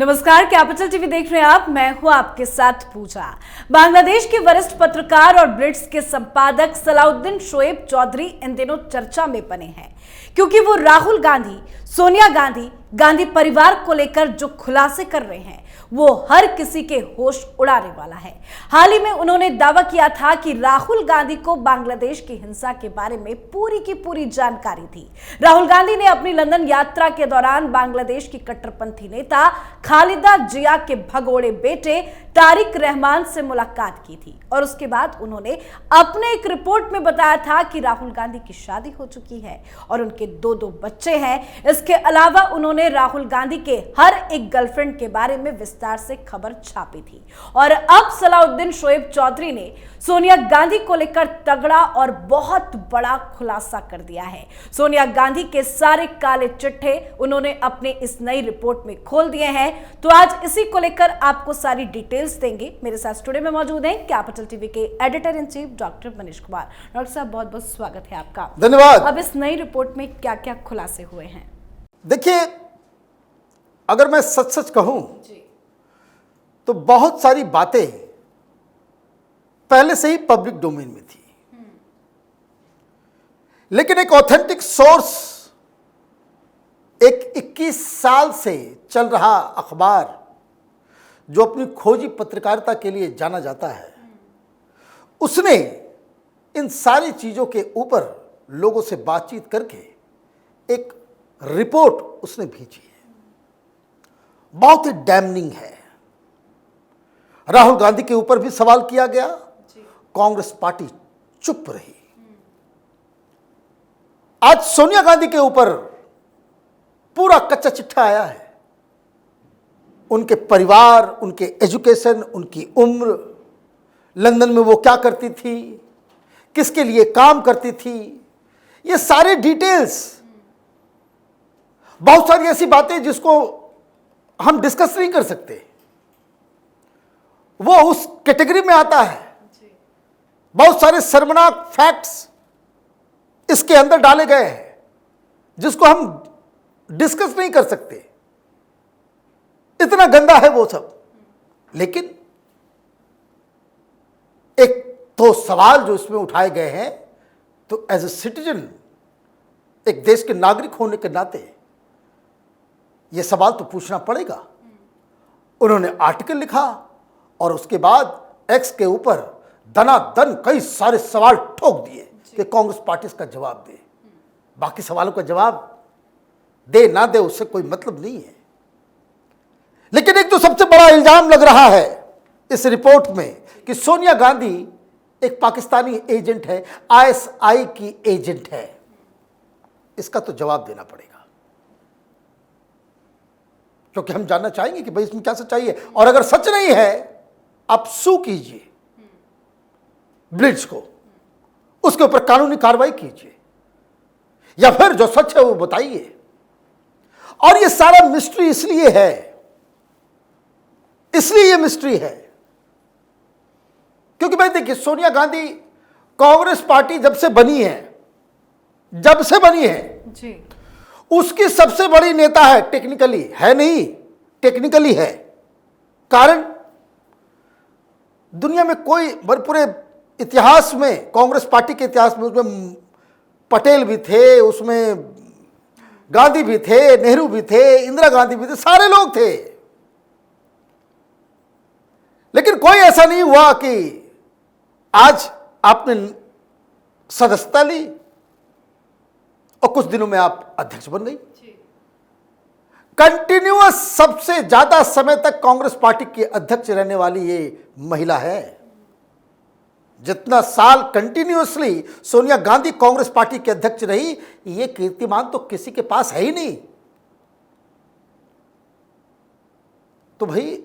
नमस्कार, capital TV देख रहे हैं आप। मैं हूं आपके साथ पूजा। बांग्लादेश के वरिष्ठ पत्रकार और ब्लिट्स के संपादक सलाउद्दीन शोएब चौधरी इन दिनों चर्चा में बने हैं क्योंकि वो राहुल गांधी, सोनिया गांधी, गांधी परिवार को लेकर जो खुलासे कर रहे हैं वो हर किसी के होश उड़ाने वाला है। हाल ही में उन्होंने दावा किया था कि राहुल गांधी को बांग्लादेश की हिंसा के बारे में पूरी की पूरी जानकारी थी। राहुल गांधी ने अपनी लंदन यात्रा के दौरान बांग्लादेश की कट्टरपंथी नेता खालिदा जिया के भगोड़े बेटे तारिक रहमान से मुलाकात की थी और उसके बाद उन्होंने अपने एक रिपोर्ट में बताया था कि राहुल गांधी की शादी हो चुकी है और उनके दो बच्चे हैं। इसके अलावा उन्होंने राहुल गांधी के हर एक गर्लफ्रेंड के बारे में विस्तार से खबर छापी थी। और अब सलाउद्दीन शोएब चौधरी ने सोनिया गांधी को लेकर तगड़ा और बहुत बड़ा खुलासा कर दिया है। सोनिया गांधी के सारे काले चिट्ठे उन्होंने अपने इस नई रिपोर्ट में खोल दिए हैं। तो आज इसी को लेकर आपको सारी डिटेल्स देंगे। मेरे साथ स्टूडियो में मौजूद हैं कैपिटल टीवी के editor in chief doctor Manish Kumar. Doctor साहब, बहुत बहुत स्वागत है आपका। धन्यवाद। अब इस नई रिपोर्ट में क्या क्या खुलासे हुए हैं? देखिए, अगर मैं सच कहूं तो बहुत सारी बातें पहले से ही पब्लिक डोमेन में थी, लेकिन एक ऑथेंटिक सोर्स, एक 21 साल से चल रहा अखबार जो अपनी खोजी पत्रकारिता के लिए जाना जाता है, उसने इन सारी चीजों के ऊपर लोगों से बातचीत करके एक रिपोर्ट उसने भेजी है। बहुत ही डैमनिंग है। राहुल गांधी के ऊपर भी सवाल किया गया, कांग्रेस पार्टी चुप रही। आज सोनिया गांधी के ऊपर पूरा कच्चा चिट्ठा आया है। उनके परिवार, उनके एजुकेशन, उनकी उम्र, लंदन में वो क्या करती थी, किसके लिए काम करती थी, ये सारे डिटेल्स, बहुत सारी ऐसी बातें जिसको हम डिस्कस नहीं कर सकते, वो उस कैटेगरी में आता है। बहुत सारे शर्मनाक फैक्ट्स इसके अंदर डाले गए हैं जिसको हम डिस्कस नहीं कर सकते, इतना गंदा है वो सब। लेकिन एक तो सवाल जो इसमें उठाए गए हैं, तो एज ए सिटीजन, एक देश के नागरिक होने के नाते यह सवाल तो पूछना पड़ेगा। उन्होंने आर्टिकल लिखा और उसके बाद एक्स के ऊपर दनादन कई सारे सवाल ठोक दिए कि कांग्रेस पार्टी इसका जवाब दे। बाकी सवालों का जवाब दे ना दे उससे कोई मतलब नहीं है। लेकिन एक जो सबसे बड़ा इल्जाम लग रहा है इस रिपोर्ट में कि सोनिया गांधी एक पाकिस्तानी एजेंट है, आईएसआई की एजेंट है, इसका तो जवाब देना पड़ेगा, क्योंकि हम जानना चाहेंगे कि भाई इसमें क्या सच्चाई है। और अगर सच नहीं है, आप सू कीजिए ब्लिट्स को, उसके ऊपर कानूनी कार्रवाई कीजिए, या फिर जो सच है वो बताइए। और ये सारा मिस्ट्री इसलिए ये मिस्ट्री है क्योंकि भाई देखिए, सोनिया गांधी कांग्रेस पार्टी जब से बनी है जी, उसकी सबसे बड़ी नेता है। टेक्निकली है नहीं, टेक्निकली है। कारण दुनिया में कोई पूरे इतिहास में, कांग्रेस पार्टी के इतिहास में, उसमें पटेल भी थे, उसमें गांधी भी थे, नेहरू भी थे, इंदिरा गांधी भी थे, सारे लोग थे। लेकिन कोई ऐसा नहीं हुआ कि आज आपने सदस्यता ली और कुछ दिनों में आप अध्यक्ष बन गई। कंटिन्यूअस सबसे ज्यादा समय तक कांग्रेस पार्टी की अध्यक्ष रहने वाली ये महिला है। जितना साल कंटिन्यूअसली सोनिया गांधी कांग्रेस पार्टी के अध्यक्ष रही, ये कीर्तिमान तो किसी के पास है ही नहीं। तो भाई,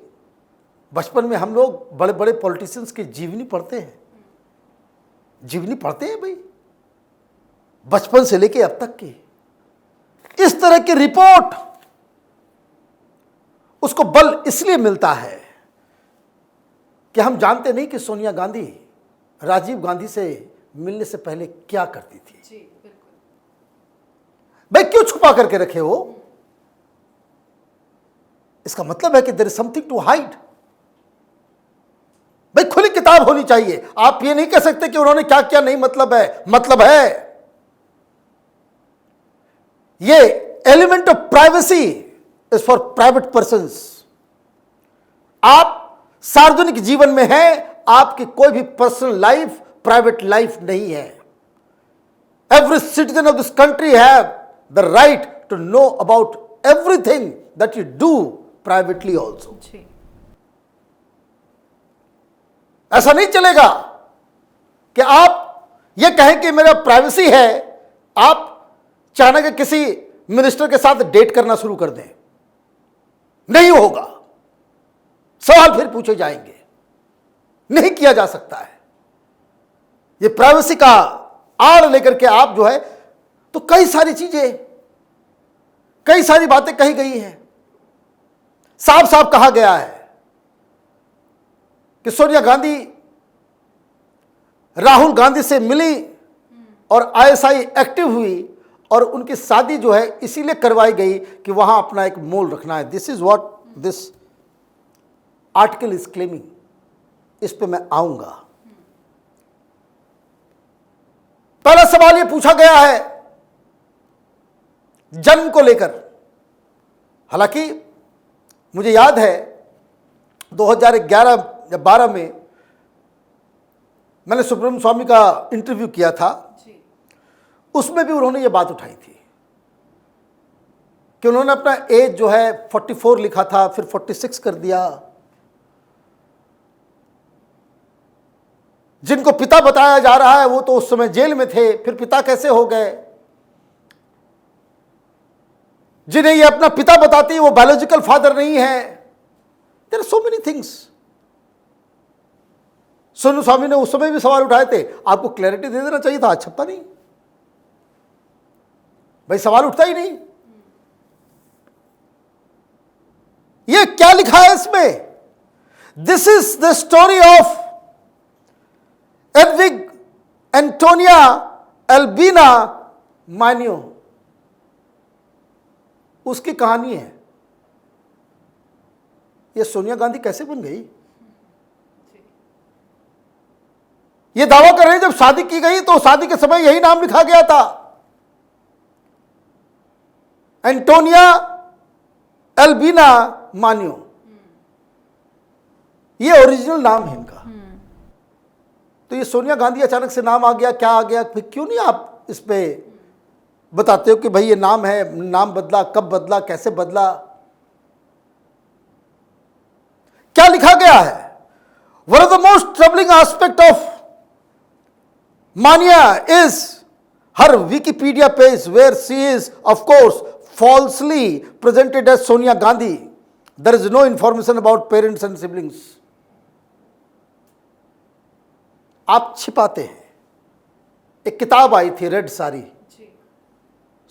बचपन में हम लोग बड़े बड़े पॉलिटिशियंस की जीवनी पढ़ते हैं, भाई, बचपन से लेके अब तक की। इस तरह की रिपोर्ट उसको बल इसलिए मिलता है कि हम जानते नहीं कि सोनिया गांधी राजीव गांधी से मिलने से पहले क्या करती थी। जी, बिल्कुल। भाई, क्यों छुपा करके रखे हो? इसका मतलब है कि there is something to hide. भाई खुली किताब होनी चाहिए। आप ये नहीं कह सकते कि उन्होंने क्या किया नहीं मतलब है। मतलब है। ये element of privacy is for private persons. आप सार्वजनिक जीवन में हैं, आपकी कोई भी पर्सनल लाइफ प्राइवेट लाइफ नहीं है। Every citizen of this country have the right to know about everything that you do privately also. ऐसा नहीं चलेगा कि आप ये कहें कि मेरा प्राइवेसी है, आप चाहना कि किसी मिनिस्टर के साथ डेट करना शुरू कर दें। नहीं होगा। सवाल फिर पूछे जाएंगे। नहीं किया जा सकता है। ये प्राइवेसी का आड़ लेकर के आप जो है, तो कई सारी चीजें, कई सारी बातें कही गई हैं। साफ साफ कहा गया है कि सोनिया गांधी राहुल गांधी से मिली और आईएसआई एक्टिव हुई और उनकी शादी जो है इसीलिए करवाई गई कि वहां अपना एक मोल रखना है। This is what this article is claiming. इस पे मैं आऊंगा। पहला सवाल यह पूछा गया है जन्म को लेकर। हालांकि मुझे याद है 2011 या 12 में मैंने सुब्रमण्यम स्वामी का इंटरव्यू किया था। उसमें भी उन्होंने ये बात उठाई थी कि उन्होंने अपना एज जो है 44 लिखा था, फिर 46 कर दिया। जिनको पिता बताया जा रहा है वो तो उस समय जेल में थे, फिर पिता कैसे हो गए। जिन्हें ये अपना पिता बताती है वो बायोलॉजिकल फादर नहीं है। There are so many things. Sonu Swami ने उस समय भी सवाल उठाए थे। आपको क्लैरिटी दे देना चाहिए था, आज छपता नहीं। भाई सवाल उठता ही नहीं। ये क्या लिखा है इसमें? This is the story of Edvige Antonia Albina Maino. उसकी कहानी है। ये सोनिया गांधी कैसे बन गई? ये दावा कर रहे हैं जब शादी की गई तो शादी के समय यही नाम लिखा गया था, एंटोनिया एल्बिना मानियो। ये ओरिजिनल नाम है इनका। तो ये सोनिया गांधी अचानक से नाम आ गया, क्या आ गया? फिर क्यों नहीं आप इस पे बताते हो कि भाई ये नाम है, नाम बदला, कब बदला, कैसे बदला, क्या लिखा गया है? One of the most troubling aspect of Maino is her Wikipedia page where she is of course falsely presented as Sonia Gandhi. There is no information about parents and siblings. आप छिपाते हैं। एक किताब आई थी रेड साड़ी,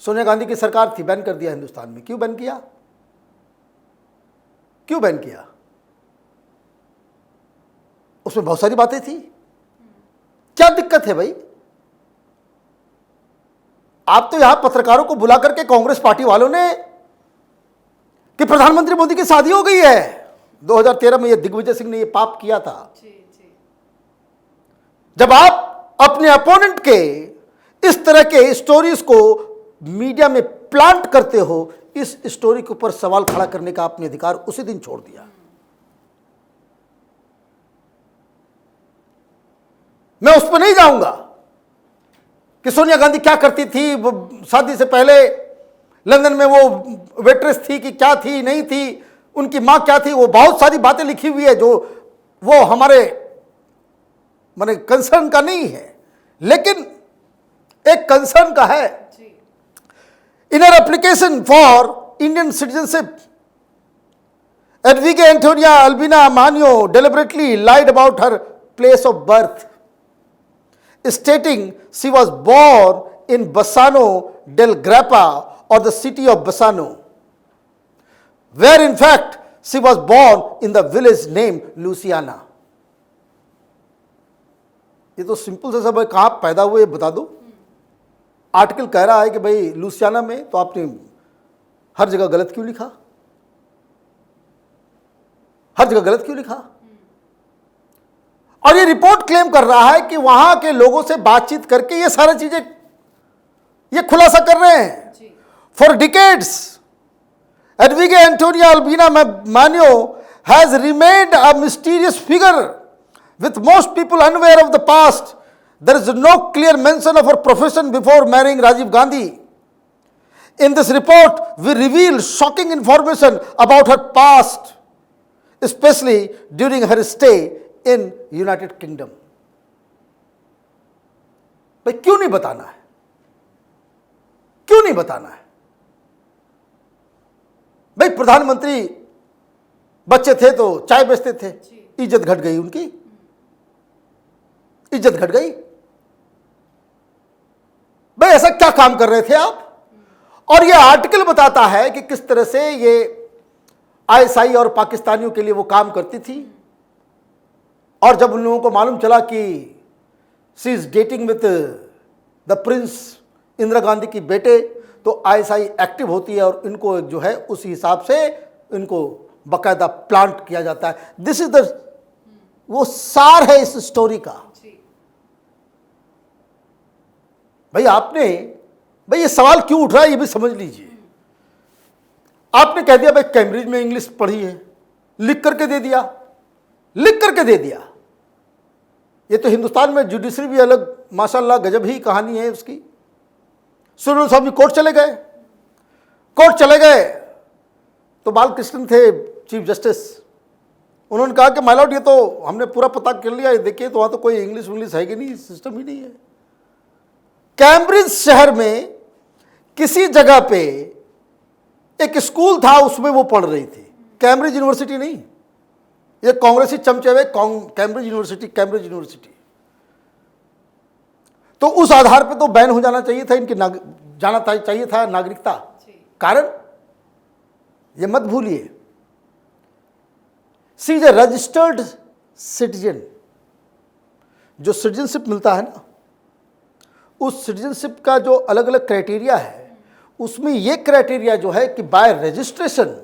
सोनिया गांधी की सरकार थी, ban कर दिया हिंदुस्तान में। क्यों बैन किया? क्यों बैन किया? उसमें बहुत सारी बातें थी। क्या दिक्कत है भाई? आप तो यहां पत्रकारों को बुला करके कांग्रेस पार्टी वालों ने कि प्रधानमंत्री मोदी की शादी हो गई है। 2013 में ये दिग्विजय सिंह ने ये पाप किया था। जब आप अपने अपोनेंट के इस तरह के स्टोरीज को मीडिया में प्लांट करते हो, इस स्टोरी के ऊपर सवाल खड़ा करने का आपने अधिकार उसी दिन छोड़ दिया। मैं उस पर नहीं जाऊंगा कि सोनिया गांधी क्या करती थी, वो शादी से पहले लंदन में वो वेट्रेस थी कि क्या थी, नहीं थी, उनकी मां क्या थी। वो बहुत सारी बातें लिखी हुई है जो वो हमारे माने कंसर्न का नहीं है, लेकिन एक कंसर्न का है। In her application for Indian citizenship Edvige Antonia Albina Maino deliberately lied about her place of birth, stating she was born in Bassano del Grappa or the city of Bassano, where in fact she was born in the village named Luciana. ये तो simple सा सब है, कहाँ पैदा हुए बता दो। आर्टिकल कह रहा है कि भाई लुसियाना में, तो आपने हर जगह गलत क्यों लिखा? हर जगह गलत क्यों लिखा? और ये रिपोर्ट क्लेम कर रहा है कि वहां के लोगों से बातचीत करके ये सारी चीजें ये खुलासा कर रहे हैं। For decades Edvige Antonia Albina Maino has remained a mysterious figure with most people unaware of the past. There is no clear mention of her profession before marrying Rajiv Gandhi. In this report, we reveal shocking information about her past, especially during her stay in United Kingdom. भाई क्यों नहीं बताना है? क्यों नहीं बताना है? भाई प्रधानमंत्री बच्चे थे तो चाय बेचते थे, इज्जत घट गई, उनकी इज्जत घट गई। भाई ऐसा क्या काम कर रहे थे आप? और ये आर्टिकल बताता है कि किस तरह से ये आईएसआई और पाकिस्तानियों के लिए वो काम करती थी, और जब उन लोगों को मालूम चला कि she is dating with the Prince Indira Gandhi की बेटे, तो आईएसआई एक्टिव होती है और इनको जो है उस हिसाब से इनको बाकायदा प्लांट किया जाता है। दिस इज द वो सार है इस स्टोरी का। भाई आपने, भाई ये सवाल क्यों उठ रहा है ये भी समझ लीजिए। आपने कह दिया भाई कैम्ब्रिज में इंग्लिश पढ़ी है, लिख करके दे दिया, लिख करके दे दिया। ये तो हिंदुस्तान में जुडिशरी भी अलग माशाल्लाह गजब ही कहानी है उसकी। सुरेंद्र स्वामी कोर्ट चले गए, कोर्ट चले गए तो बालकृष्णन थे चीफ जस्टिस, उन्होंने कहा कि माय लॉर्ड ये तो हमने पूरा पता कर लिया, ये देखिए तो वहां तो कोई इंग्लिश विंग्लिश है कि नहीं, सिस्टम ही नहीं है। कैम्ब्रिज शहर में किसी जगह पे एक स्कूल था, उसमें वो पढ़ रही थी, कैम्ब्रिज यूनिवर्सिटी नहीं, ये कांग्रेसी चमचे हुए कैम्ब्रिज यूनिवर्सिटी, कैम्ब्रिज यूनिवर्सिटी। तो उस आधार पे तो बैन हो जाना चाहिए था, इनकी जाना चाहिए था नागरिकता। कारण ये मत भूलिए, सी इज ए रजिस्टर्ड सिटीजन। जो सिटीजनशिप मिलता है ना, उस सिटीजनशिप का जो अलग अलग क्राइटेरिया है, उसमें ये क्राइटेरिया जो है कि बाय रजिस्ट्रेशन,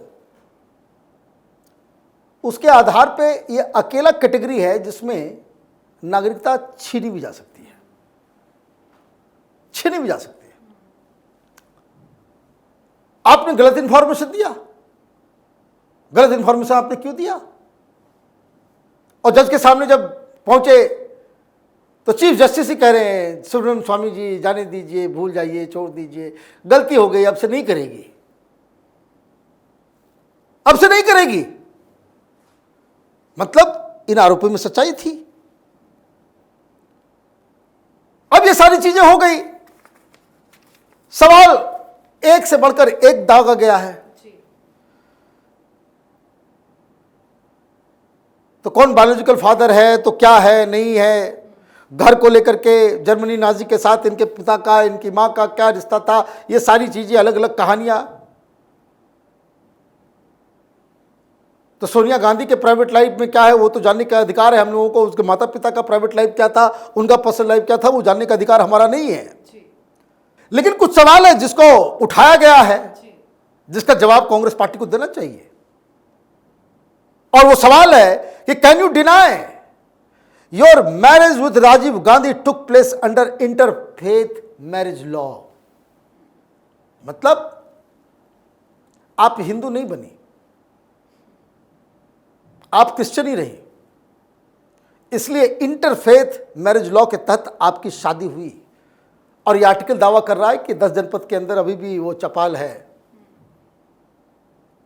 उसके आधार पे ये अकेला कैटेगरी है जिसमें नागरिकता छीनी भी जा सकती है, छीनी भी जा सकती है। आपने गलत इंफॉर्मेशन दिया, गलत इंफॉर्मेशन आपने क्यों दिया? और जज के सामने जब पहुंचे तो चीफ जस्टिस ही कह रहे हैं सुब्रमण्यम स्वामी जी जाने दीजिए, भूल जाइए, छोड़ दीजिए, गलती हो गई, अब से नहीं करेगी, अब से नहीं करेगी। मतलब इन आरोपों में सच्चाई थी। अब ये सारी चीजें हो गई, सवाल एक से बढ़कर एक दागा गया है। तो कौन बायोलॉजिकल फादर है, तो क्या है, नहीं है, घर को लेकर के जर्मनी नाजी के साथ इनके पिता का, इनकी मां का क्या रिश्ता था, ये सारी चीजें, अलग अलग कहानियां। तो सोनिया गांधी के प्राइवेट लाइफ में क्या है वो तो जानने का अधिकार है हम लोगों को, उसके माता पिता का प्राइवेट लाइफ क्या था, उनका पर्सनल लाइफ क्या था, वो जानने का अधिकार हमारा नहीं है। लेकिन कुछ सवाल है जिसको उठाया गया है, जिसका जवाब कांग्रेस पार्टी को देना चाहिए। और वो सवाल है कि can you deny your marriage with Rajiv Gandhi took place under interfaith marriage law. मतलब आप हिंदू नहीं बनी, आप क्रिश्चियन ही रही, इसलिए इंटरफेथ मैरिज लॉ के तहत आपकी शादी हुई। और यह आर्टिकल दावा कर रहा है कि 10 जनपद के अंदर अभी भी वो चपाल है,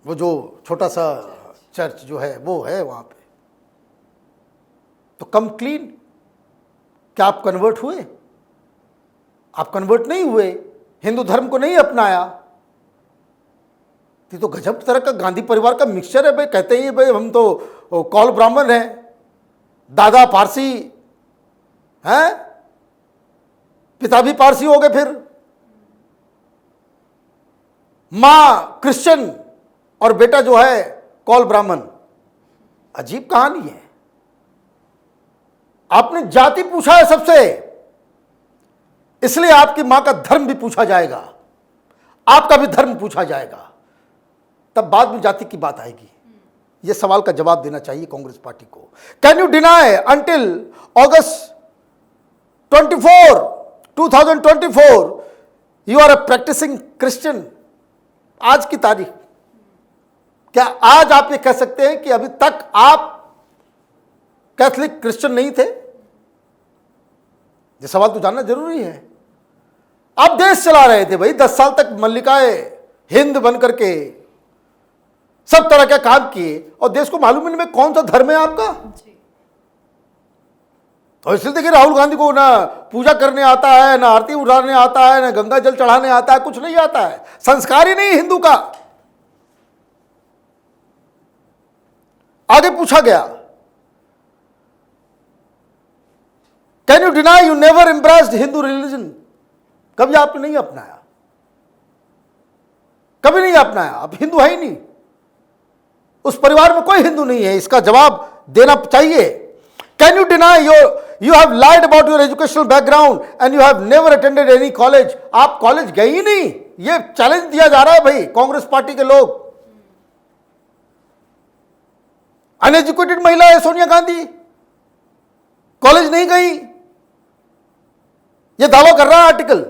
वो जो छोटा सा चर्च जो है वो है वहां पे। तो कम क्लीन, क्या आप कन्वर्ट हुए? आप कन्वर्ट नहीं हुए, हिंदू धर्म को नहीं अपनाया। तो गजब तरह का गांधी परिवार का मिक्सचर है भाई। कहते हैं भाई हम तो कौल ब्राह्मण हैं, दादा पारसी हैं, पिता भी पारसी हो गए, फिर मां क्रिश्चियन और बेटा जो है कौल ब्राह्मण। अजीब कहानी है। आपने जाति पूछा है सबसे, इसलिए आपकी मां का धर्म भी पूछा जाएगा, आपका भी धर्म पूछा जाएगा, तब बाद में जाति की बात आएगी। यह सवाल का जवाब देना चाहिए कांग्रेस पार्टी को। Can you deny until August 24, 2024 you are a practising Christian? आज की तारीख, क्या आज आप ये कह सकते हैं कि अभी तक आप कैथलिक क्रिश्चियन नहीं थे? ये सवाल तो जानना जरूरी है। आप देश चला रहे थे भाई, 10 साल तक मल्लिकाए हिंद बन करके सब तरह के काम किए और देश को मालूम ही नहीं कौन सा धर्म है आपका। तो इसलिए देखिए, राहुल गांधी को ना पूजा करने आता है, ना आरती उतारने आता है, ना गंगा जल चढ़ाने आता है, कुछ नहीं आता है, संस्कार ही नहीं हिंदू का। आगे पूछा गया, can you deny you never embraced Hindu religion? कभी आपने नहीं अपनाया, कभी नहीं अपनाया, आप हिंदू है ही नहीं, उस परिवार में कोई हिंदू नहीं है, इसका जवाब देना चाहिए। Can you deny you have lied about your educational background and you have never attended any college? आप कॉलेज गए ही नहीं, ये चैलेंज दिया जा रहा है भाई कांग्रेस पार्टी के लोग। अनएजुकेटेड महिला है सोनिया गांधी, कॉलेज नहीं गई, ये दावा कर रहा है आर्टिकल,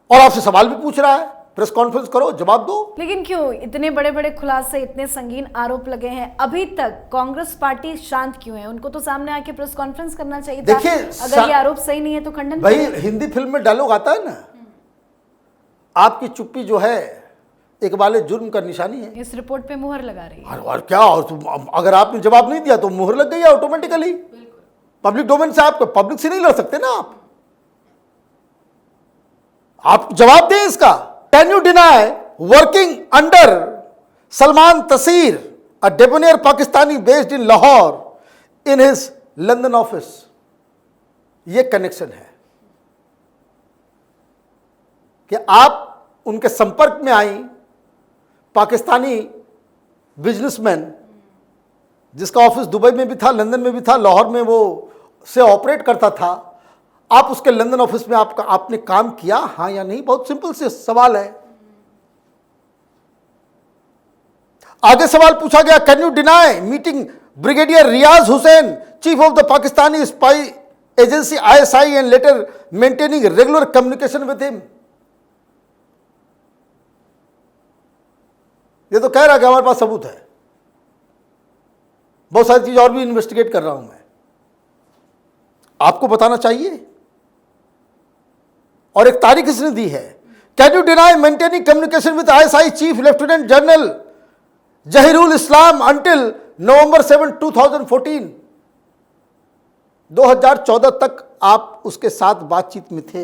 और आपसे सवाल भी पूछ रहा है। प्रेस कॉन्फ्रेंस करो, जवाब दो। लेकिन क्यों इतने बड़े बड़े खुलासे, इतने संगीन आरोप लगे हैं, अभी तक कांग्रेस पार्टी शांत क्यों है? उनको तो सामने आके प्रेस कॉन्फ्रेंस करना चाहिए था। देखिए, अगर ये आरोप सही नहीं है तो खंडन भाई, हिंदी फिल्म में डायलॉग आता है ना, आपकी चुप्पी जो है एक वाले जुर्म का निशानी है। इस रिपोर्ट पे मुहर लगा रही है। और क्या, और अगर आपने जवाब नहीं दिया तो मुहर लग गई ऑटोमेटिकली। पब्लिक डोमेन से आप पब्लिक से नहीं लड़ सकते ना, आप जवाब दें इसका। Can you deny working under Salman Taseer, a debonair Pakistani based in Lahore, in his London office? ये कनेक्शन है कि आप उनके संपर्क में आई, पाकिस्तानी बिजनेसमैन जिसका ऑफिस दुबई में भी था, लंदन में भी था, लाहौर में वो से ऑपरेट करता था, आप उसके लंदन ऑफिस में आपने काम किया, हाँ या नहीं? बहुत सिंपल से सवाल है। आगे सवाल पूछा गया, can you deny meeting brigadier Riyaz Hussain, chief of the Pakistani spy agency ISI, and later maintaining regular communication with him? ये तो कह रहा है कि हमारे पास सबूत है, बहुत सारी चीज और भी इन्वेस्टिगेट कर रहा हूं मैं, आपको बताना चाहिए। और एक तारीख इसने दी है, can you deny maintaining communication with ISI chief lieutenant general Zahirul Islam until November 7, 2014? 2014 तक आप उसके साथ बातचीत में थे।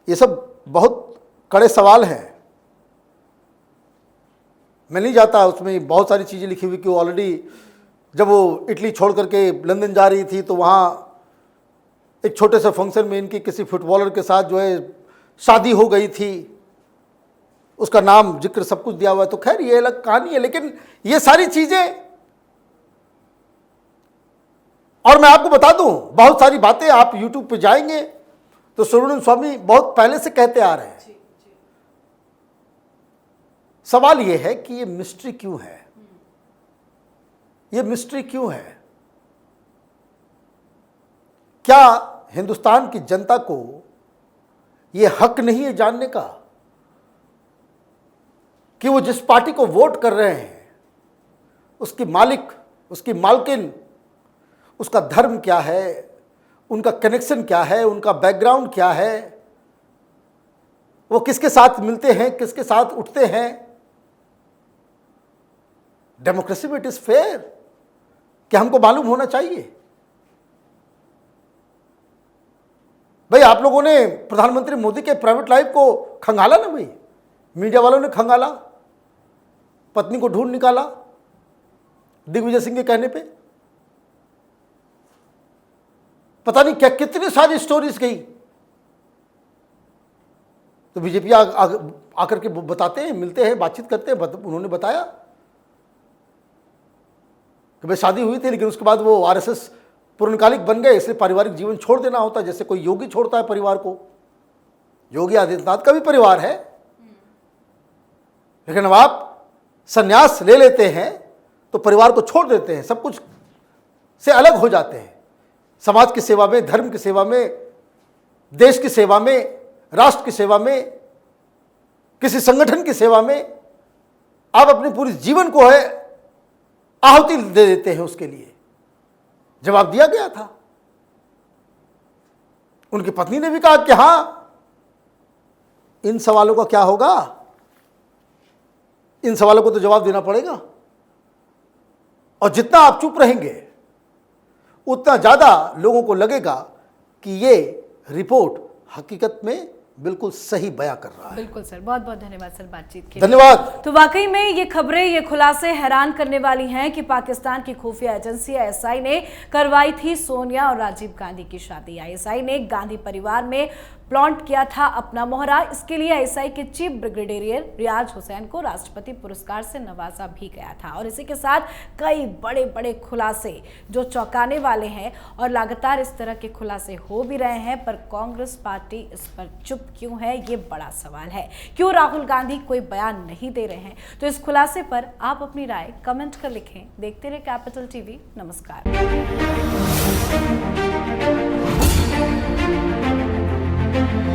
ये सब बहुत कड़े सवाल हैं, मैं नहीं जाता उसमें, बहुत सारी चीज़ें लिखी हुई कि वो ऑलरेडी जब वो इटली छोड़ करके लंदन जा रही थी तो वहाँ एक छोटे से फंक्शन में इनकी किसी फुटबॉलर के साथ जो है शादी हो गई थी, उसका नाम जिक्र सब कुछ दिया हुआ है। तो खैर ये अलग कहानी है, लेकिन ये सारी चीज़ें, और मैं आपको बता दूं, बहुत सारी बातें आप YouTube पे जाएंगे तो सुब्रमण्यम स्वामी बहुत पहले से कहते आ रहे हैं। सवाल यह है कि ये मिस्ट्री क्यों है, ये मिस्ट्री क्यों है? क्या हिंदुस्तान की जनता को ये हक नहीं है जानने का कि वो जिस पार्टी को वोट कर रहे हैं उसकी मालिक, उसकी मालकिन, उसका धर्म क्या है, उनका कनेक्शन क्या है, उनका बैकग्राउंड क्या है, वो किसके साथ मिलते हैं, किसके साथ उठते हैं? डेमोक्रेसी में इट इज फेयर, क्या हमको मालूम होना चाहिए? भाई आप लोगों ने प्रधानमंत्री मोदी के प्राइवेट लाइफ को खंगाला ना भाई, मीडिया वालों ने खंगाला, पत्नी को ढूंढ निकाला दिग्विजय सिंह के कहने पे, पता नहीं क्या कितनी सारी स्टोरीज गई। तो बीजेपी आकर के बताते हैं, मिलते हैं, बातचीत करते हैं, उन्होंने बताया कि भाई शादी हुई थी लेकिन उसके बाद वो RSS पूर्णकालिक बन गए, इसलिए पारिवारिक जीवन छोड़ देना होता है, जैसे कोई योगी छोड़ता है परिवार को। योगी आदित्यनाथ का भी परिवार है, लेकिन अब आप संन्यास ले लेते हैं तो परिवार को छोड़ देते हैं, सब कुछ से अलग हो जाते हैं। समाज की सेवा में, धर्म की सेवा में, देश की सेवा में, राष्ट्र की सेवा में, किसी संगठन की सेवा में आप अपने पूरे जीवन को है आहुति दे देते हैं। उसके लिए जवाब दिया गया था। उनकी पत्नी ने भी कहा कि हां, इन सवालों का क्या होगा, इन सवालों को तो जवाब देना पड़ेगा। और जितना आप चुप रहेंगे उतना ज्यादा लोगों को लगेगा कि ये रिपोर्ट हकीकत में बिल्कुल सही बयां कर रहा है। बिल्कुल सर, बहुत बहुत धन्यवाद सर बातचीत के लिए। धन्यवाद। तो वाकई में ये खबरें, ये खुलासे हैरान करने वाली हैं कि पाकिस्तान की खुफिया एजेंसी आईएसआई ने करवाई थी सोनिया और राजीव गांधी की शादी। आईएसआई ने गांधी परिवार में प्लांट किया था अपना मोहरा। इसके लिए आईएसआई के चीफ ब्रिगेडियर रियाज हुसैन को राष्ट्रपति पुरस्कार से नवाजा भी गया था। और इसी के साथ कई बड़े बड़े खुलासे जो चौंकाने वाले हैं और लगातार इस तरह के खुलासे हो भी रहे हैं, पर कांग्रेस पार्टी इस पर चुप क्यों है, ये बड़ा सवाल है। क्यों राहुल गांधी कोई बयान नहीं दे रहे हैं? तो इस खुलासे पर आप अपनी राय कमेंट कर लिखें। देखते रहे कैपिटल टीवी। नमस्कार।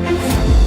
Thank you.